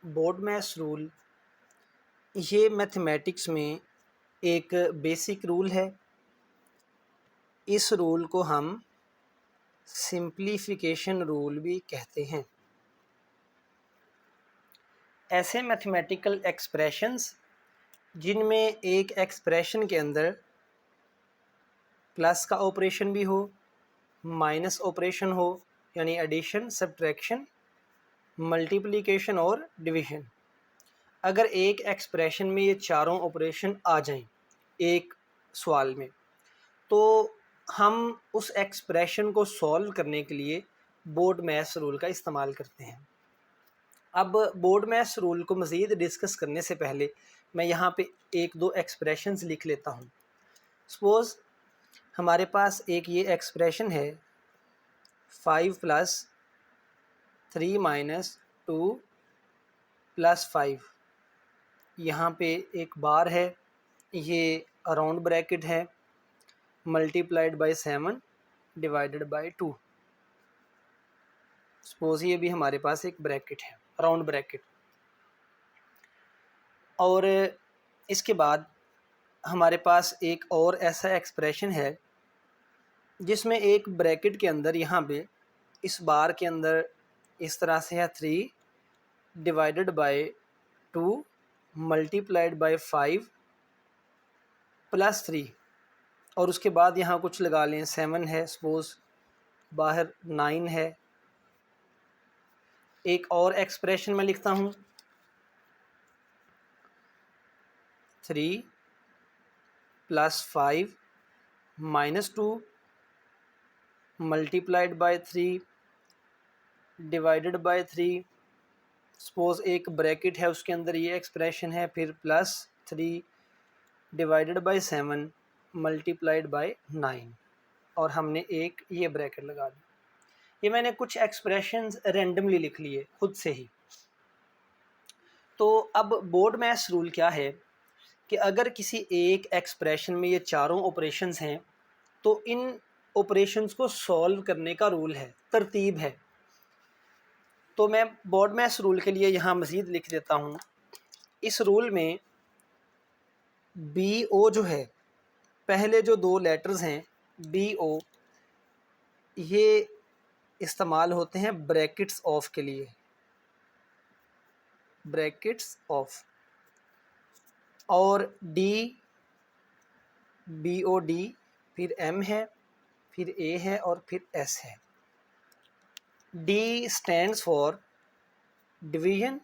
BODMAS rule ये mathematics में एक बेसिक रूल है। इस रूल को हम सिंप्लीफिकेशन रूल भी कहते हैं। ऐसे मैथमेटिकल एक्सप्रेशंस जिनमें एक एक्सप्रेशन के अंदर प्लस का ऑपरेशन भी हो, माइनस ऑपरेशन हो, यानी एडिशन, सब्ट्रैक्शन, मल्टीप्लिकेशन और डिवीज़न। अगर एक एक्सप्रेशन में ये चारों ऑपरेशन आ जाएं एक सवाल में, तो हम उस एक्सप्रेशन को सॉल्व करने के लिए BODMAS रूल का इस्तेमाल करते हैं। अब BODMAS रूल को मज़ीद डिस्कस करने से पहले मैं यहाँ पे एक दो एक्सप्रेशंस लिख लेता हूँ। सपोज़ हमारे पास एक ये एक्सप्रेशन है 5 + 3 - 2 + 5। यहाँ पे एक बार है, ये राउंड ब्रैकेट है, multiplied by 7 divided by 2। Suppose ये भी हमारे पास एक ब्रैकेट है, राउंड ब्रैकेट। और इसके बाद हमारे पास एक और ऐसा एक्सप्रेशन है जिसमें एक ब्रैकेट के अंदर यहाँ पे इस बार के अंदर इस तरह से है 3 डिवाइडेड बाय 2 मल्टीप्लाइड बाय 5 + 3, और उसके बाद यहाँ कुछ लगा लें, 7 है, सपोज बाहर 9 है। एक और एक्सप्रेशन मैं लिखता हूँ 3 + 5 - 2 multiplied by 3 divided by 3। Suppose एक ब्रैकेट है, उसके अंदर ये एक्सप्रेशन है, फिर +3 डिवाइडेड बाय 7 मल्टीप्लाइड बाय 9, और हमने एक ये ब्रैकेट लगा दी। ये मैंने कुछ एक्सप्रेशंस रैंडमली लिख लिए खुद से ही। तो अब BODMAS रूल क्या है कि अगर किसी एक एक्सप्रेशन में ये चारों ऑपरेशंस हैं, तो इन ऑपरेशंस को सॉल्व करने का रूल है, तरतीब है। तो मैं BODMAS रूल के लिए यहाँ मज़ीद लिख देता हूँ। इस रूल में BO जो है, पहले जो दो लेटर्स हैं BO, ये इस्तेमाल होते हैं ब्रैकेट्स ऑफ के लिए, ब्रैकेट्स ऑफ। और D BOD, फिर M है, फिर A है और फिर S है। D stands for division,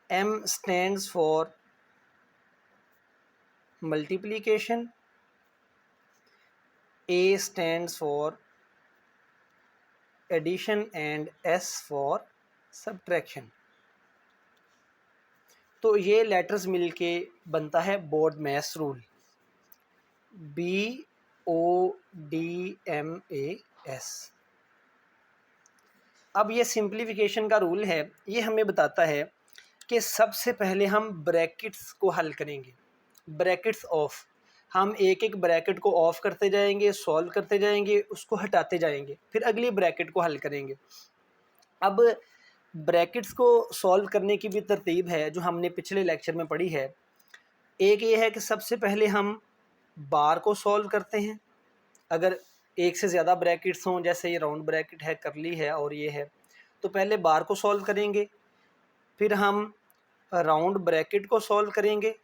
M stands for multiplication, A stands for addition and S for subtraction. तो ये लेटर्स मिलके बनता है BODMAS रूल, BODMAS। अब ये सिंप्लीफिकेशन का रूल है, ये हमें बताता है कि सबसे पहले हम ब्रैकेट्स को हल करेंगे, ब्रैकेट्स ऑफ। हम एक एक ब्रैकेट को ऑफ करते जाएंगे, सॉल्व करते जाएंगे, उसको हटाते जाएंगे, फिर अगली ब्रैकेट को हल करेंगे। अब ब्रैकेट्स को सॉल्व करने की भी तरतीब है जो हमने पिछले लेक्चर में पढ़ी है। एक ये है कि सबसे पहले हम बार को सॉल्व करते हैं। अगर एक से ज़्यादा ब्रैकेट्स हों, जैसे ये राउंड ब्रैकेट है, करली है और ये है, तो पहले बार को सॉल्व करेंगे, फिर हम राउंड ब्रैकेट को सॉल्व करेंगे,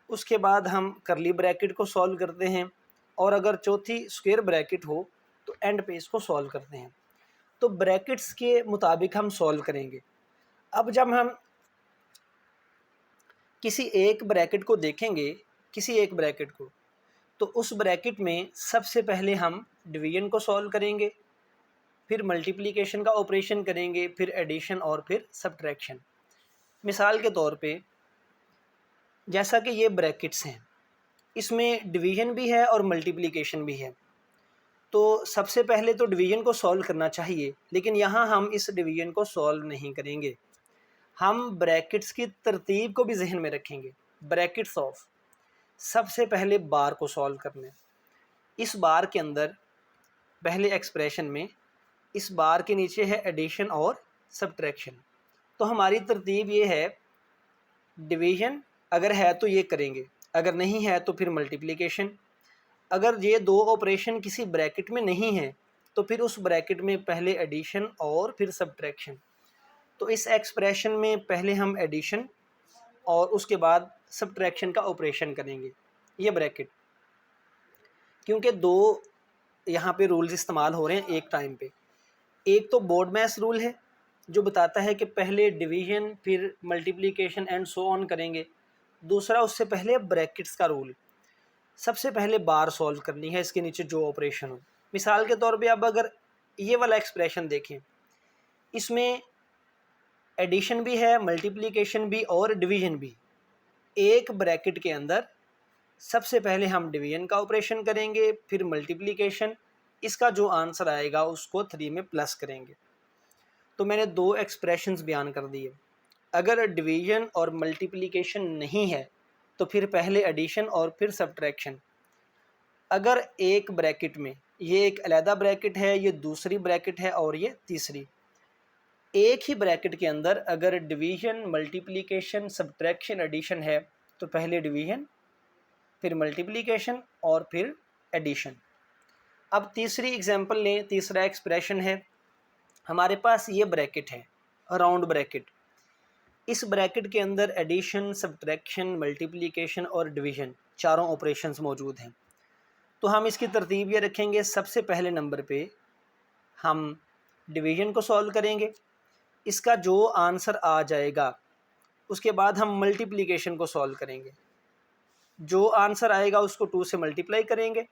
उसके बाद हम करली ब्रैकेट को सॉल्व करते हैं, और अगर चौथी स्क्वायर ब्रैकेट हो तो एंड पे इसको सॉल्व करते हैं। तो ब्रैकेट्स के मुताबिक हम सॉल्व करेंगे। अब जब हम किसी एक ब्रैकेट को देखेंगे, किसी एक ब्रैकेट को, तो उस ब्रैकेट में सबसे पहले हम डिवीजन को सॉल्व करेंगे, फिर मल्टीप्लिकेशन का ऑपरेशन करेंगे, फिर एडिशन और फिर सब्ट्रैक्शन। मिसाल के तौर पे जैसा कि ये ब्रैकेट्स हैं, इसमें डिवीजन भी है और मल्टीप्लिकेशन भी है, तो सबसे पहले तो डिवीजन को सॉल्व करना चाहिए, लेकिन यहाँ हम इस डिवीजन को सॉल्व नहीं करेंगे। हम ब्रैकेट्स की तरतीब को भी जहन में रखेंगे। ब्रैकेट्स ऑफ, सबसे पहले बार को सॉल्व करना है। इस बार के अंदर पहले एक्सप्रेशन में इस बार के नीचे है एडिशन और सब्ट्रैक्शन। तो हमारी तरतीब ये है, डिवीज़न अगर है तो ये करेंगे, अगर नहीं है तो फिर मल्टीप्लिकेशन। अगर ये दो ऑपरेशन किसी ब्रैकेट में नहीं है तो फिर उस ब्रैकेट में पहले एडिशन और फिर सब्ट्रैक्शन। तो इस एक्सप्रेशन में पहले हम एडिशन और उसके बाद सब्ट्रैक्शन का ऑपरेशन करेंगे। ये ब्रैकेट, क्योंकि दो यहाँ पे रूल्स इस्तेमाल हो रहे हैं एक टाइम पे। एक तो बोर्डमैस रूल है जो बताता है कि पहले डिवीज़न फिर मल्टीप्लिकेशन एंड सो ऑन करेंगे। दूसरा उससे पहले ब्रैकेट्स का रूल, सबसे पहले बार सॉल्व करनी है इसके नीचे जो ऑपरेशन हो। मिसाल के तौर पे अब अगर ये वाला एक्सप्रेशन देखें, इसमें एडिशन भी है, मल्टीप्लिकेशन भी और डिवीज़न भी। एक ब्रैकेट के अंदर सबसे पहले हम डिवीज़न का ऑपरेशन करेंगे, फिर मल्टीप्लिकेशन, इसका जो आंसर आएगा उसको 3 में प्लस करेंगे। तो मैंने दो एक्सप्रेशंस बयान कर दिए। अगर डिवीज़न और मल्टीप्लिकेशन नहीं है तो फिर पहले एडिशन और फिर सब्ट्रैक्शन। अगर एक ब्रैकेट में, ये एक अलहदा ब्रैकेट है, ये दूसरी ब्रैकेट है और ये तीसरी, एक ही ब्रैकेट के अंदर अगर डिवीज़न, मल्टीप्लिकेशन, सब्ट्रैक्शन, एडिशन है तो पहले डिवीज़न फिर मल्टीप्लिकेशन और फिर एडिशन। अब तीसरी एग्जांपल लें, तीसरा एक्सप्रेशन है, हमारे पास ये ब्रैकेट है, राउंड ब्रैकेट। इस ब्रैकेट के अंदर एडिशन, सब्ट्रैक्शन, मल्टीप्लिकेशन और डिवीज़न चारों ऑपरेशंस मौजूद हैं। तो हम इसकी तरतीब ये रखेंगे, सबसे पहले नंबर पे हम डिवीज़न को सॉल्व करेंगे, इसका जो आंसर आ जाएगा उसके बाद हम मल्टीप्लिकेशन को सॉल्व करेंगे, जो आंसर आएगा उसको 2 से मल्टीप्लाई करेंगे।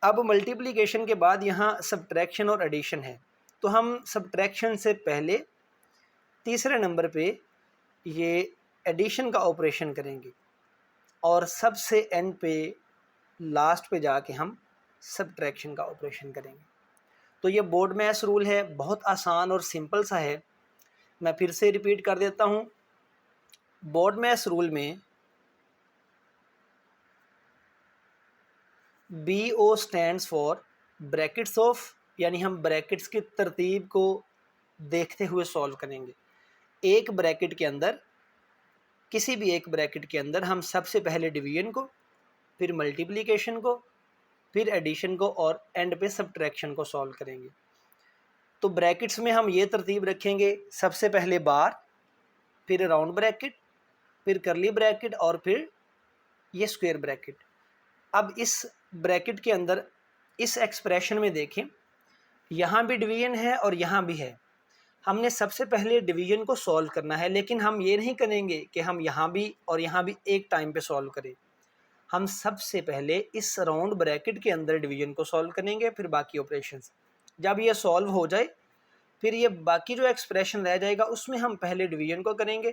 अब मल्टीप्लिकेशन के बाद यहाँ सब्ट्रैक्शन और एडिशन है, तो हम सब्ट्रैक्शन से पहले तीसरे नंबर पे ये एडिशन का ऑपरेशन करेंगे और सबसे एंड पे, लास्ट पे जाके हम सब्ट्रैक्शन का ऑपरेशन करेंगे। तो ये बोर्डमैस रूल है, बहुत आसान और सिंपल सा है। मैं फिर से रिपीट कर देता हूँ। बोर्डमैस रूल में BO stands for brackets of, यानी हम ब्रैकेट्स की तरतीब को देखते हुए सॉल्व करेंगे। एक ब्रैकेट के अंदर, किसी भी एक ब्रैकेट के अंदर हम सबसे पहले डिवीज़न को, फिर मल्टीप्लिकेशन को, फिर एडिशन को और एंड पे सब्ट्रैक्शन को सॉल्व करेंगे। तो ब्रैकेट्स में हम ये तरतीब रखेंगे, सबसे पहले बार, फिर राउंड ब्रैकेट, फिर करली ब्रैकेट और फिर ये स्क्वायर ब्रैकेट। अब इस ब्रैकेट के अंदर इस एक्सप्रेशन में देखें, यहाँ भी डिवीज़न है और यहाँ भी है। हमने सबसे पहले डिवीज़न को सॉल्व करना है, लेकिन हम ये नहीं करेंगे कि हम यहाँ भी और यहाँ भी एक टाइम पे सॉल्व करें। हम सबसे पहले इस राउंड ब्रैकेट के अंदर डिवीज़न को सॉल्व करेंगे, फिर बाकी ऑपरेशंस। जब ये सॉल्व हो जाए फिर ये बाकी जो एक्सप्रेशन रह जाएगा उसमें हम पहले डिवीज़न को करेंगे,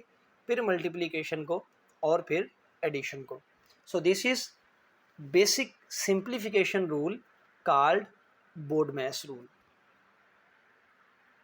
फिर मल्टीप्लिकेशन को और फिर एडिशन को। So this is basic simplification rule called BODMAS rule.